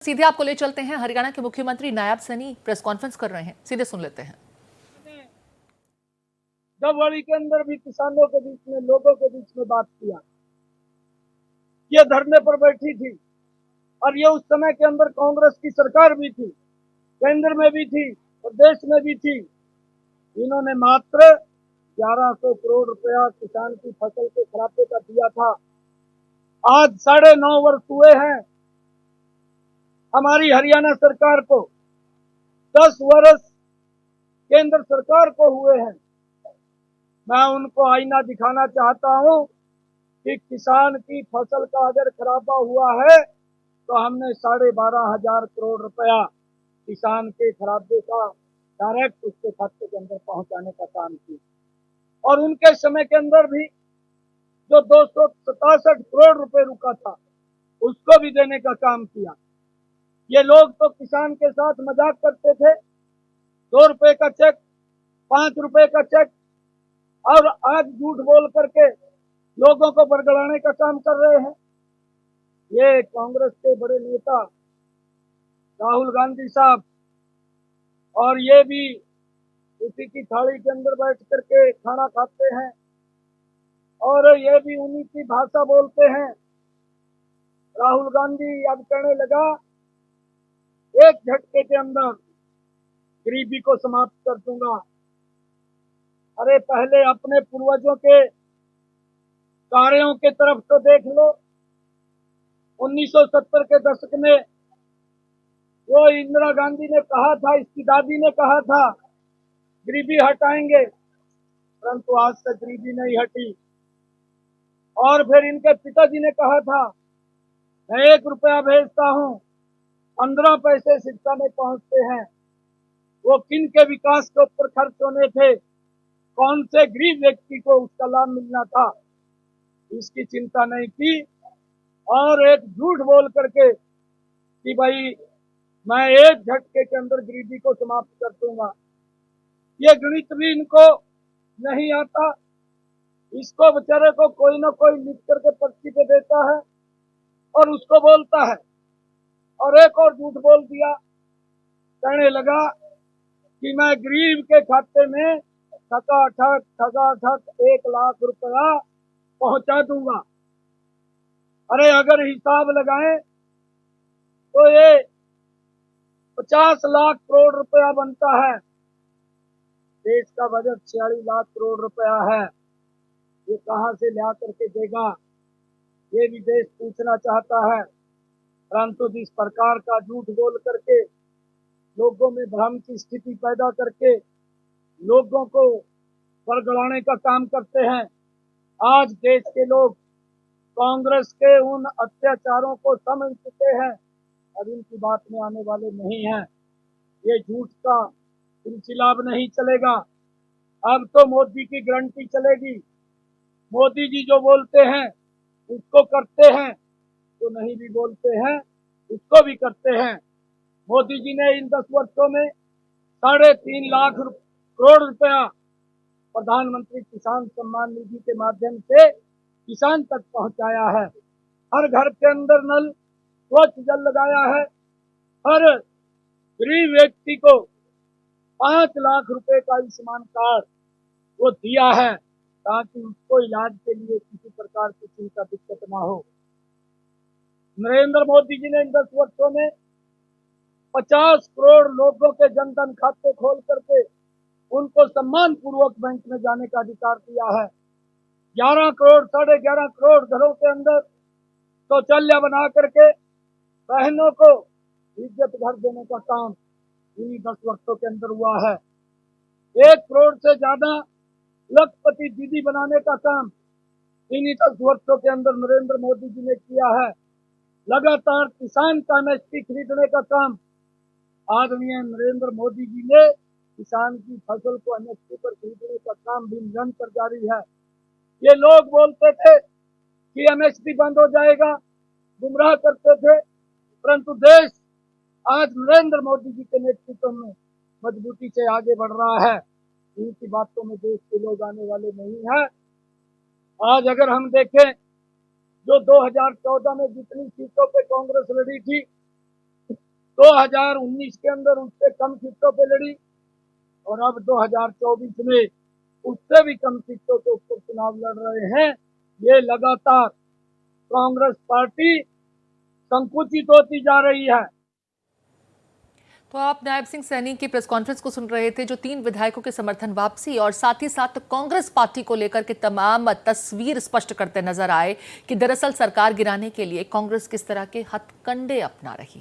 सीधे आपको ले चलते हैं। हरियाणा के मुख्यमंत्री नायब सैनी प्रेस कॉन्फ्रेंस कर रहे हैं, सीधे सुन लेते हैं। डबवाड़ी के अंदर भी किसानों के बीच में, लोगों के बीच में बात किया। ये धरने पर बैठी थी और ये उस समय के अंदर कांग्रेस की सरकार भी थी, केंद्र में भी थी, प्रदेश में भी थी। इन्होंने मात्र 1100 करोड़ रुपया किसान की फसल के खराबे का दिया था। आज 9.5 वर्ष हुए हैं हमारी हरियाणा सरकार को, 10 वर्ष केंद्र सरकार को हुए हैं। मैं उनको आईना दिखाना चाहता हूं कि किसान की फसल का अगर खराबा हुआ है तो हमने 12,500 करोड़ रुपया किसान के खराबे का डायरेक्ट उसके खाते के अंदर पहुंचाने का काम किया। और उनके समय के अंदर भी जो 267 करोड़ रुपए रुका था उसको भी देने का काम किया। ये लोग तो किसान के साथ मजाक करते थे, 2 रुपए का चेक, 5 रुपए का चेक, और आज झूठ बोल करके लोगों को बरगलाने का काम कर रहे हैं। ये कांग्रेस के बड़े नेता राहुल गांधी साहब, और ये भी उसी की थाली के अंदर बैठ करके खाना खाते हैं और ये भी उन्हीं की भाषा बोलते हैं। राहुल गांधी अब कहने लगा एक झटके के अंदर गरीबी को समाप्त कर दूंगा। अरे पहले अपने पूर्वजों के कार्यों की तरफ तो देख लो। 1970 के दशक में वो इंदिरा गांधी ने कहा था, इसकी दादी ने कहा था गरीबी हटाएंगे, परंतु आज तक गरीबी नहीं हटी। और फिर इनके पिताजी ने कहा था मैं 1 रुपया भेजता हूं, 15 पैसे शिक्षा में पहुंचते हैं। वो किन के विकास के ऊपर खर्च होने थे, कौन से गरीब व्यक्ति को उसका लाभ मिलना था, इसकी चिंता नहीं की। और एक झूठ बोल करके कि भाई मैं एक झटके के अंदर गरीबी को समाप्त कर दूंगा। ये गणित भी इनको नहीं आता। इसको बेचारे को कोई ना कोई लिख करके पर्ची पे देता है और उसको बोलता है। और एक और झूठ बोल दिया, कहने लगा कि मैं गरीब के खाते में ठगाठक 1 लाख रुपया पहुंचा दूंगा। अरे अगर हिसाब लगाएं तो ये 50 लाख करोड़ रुपया बनता है। देश का बजट 46 लाख करोड़ रुपया है। ये कहां से ला करके देगा, ये भी देश पूछना चाहता है। परंतु जिस प्रकार का झूठ बोल करके लोगों में भ्रम की स्थिति पैदा करके लोगों को बरगलाने का काम करते हैं, आज देश के लोग कांग्रेस के उन अत्याचारों को समझ चुके हैं और इनकी बात में आने वाले नहीं हैं। ये झूठ का सिलसिला अब नहीं चलेगा। अब तो मोदी की गारंटी चलेगी। मोदी जी जो बोलते हैं उसको करते हैं, जो नहीं भी बोलते हैं उसको भी करते हैं। मोदी जी ने इन 10 वर्षों में 3.5 लाख करोड़ रुपया प्रधानमंत्री किसान सम्मान निधि के माध्यम से किसान तक पहुंचाया है। हर घर के अंदर नल स्वच्छ जल लगाया है। हर गरीब व्यक्ति को 5 लाख रुपए का आयुष्मान कार्ड वो दिया है ताकि उसको इलाज के लिए किसी प्रकार की चीज का दिक्कत ना हो। नरेंद्र मोदी जी ने इन 10 वर्षों में 50 करोड़ लोगों के जनधन खाते खोल करके उनको सम्मान पूर्वक बैंक में जाने का अधिकार दिया है। 11 करोड़ 11.5 करोड़ घरों के अंदर शौचालय बना करके बहनों को इज्जत घर देने का काम इन्हीं 10 वर्षों के अंदर हुआ है। 1 करोड़ से ज्यादा लखपति दीदी बनाने का काम इन्हीं 10 वर्षों के अंदर नरेंद्र मोदी जी ने किया है। लगातार किसान का एमएसपी खरीदने का काम आदरणीय नरेंद्र मोदी जी ने किसान की फसल को एमएसपी पर खरीदने का काम भी निरंतर जारी है। ये लोग बोलते थे कि एमएसपी बंद हो जाएगा, गुमराह करते थे, परंतु देश आज नरेंद्र मोदी जी के नेतृत्व में मजबूती से आगे बढ़ रहा है। इनकी बातों में देश के लोग आने वाले नहीं है। आज अगर हम देखें जो 2014 में जितनी सीटों पे कांग्रेस लड़ी थी 2019 के अंदर उससे कम सीटों पे लड़ी और अब 2024 में उससे भी कम सीटों के ऊपर चुनाव लड़ रहे हैं। ये लगातार कांग्रेस पार्टी संकुचित होती जा रही है। तो आप नायब सिंह सैनी की प्रेस कॉन्फ्रेंस को सुन रहे थे, जो 3 विधायकों के समर्थन वापसी और साथ ही साथ कांग्रेस पार्टी को लेकर के तमाम तस्वीर स्पष्ट करते नजर आए कि दरअसल सरकार गिराने के लिए कांग्रेस किस तरह के हथकंडे अपना रही है।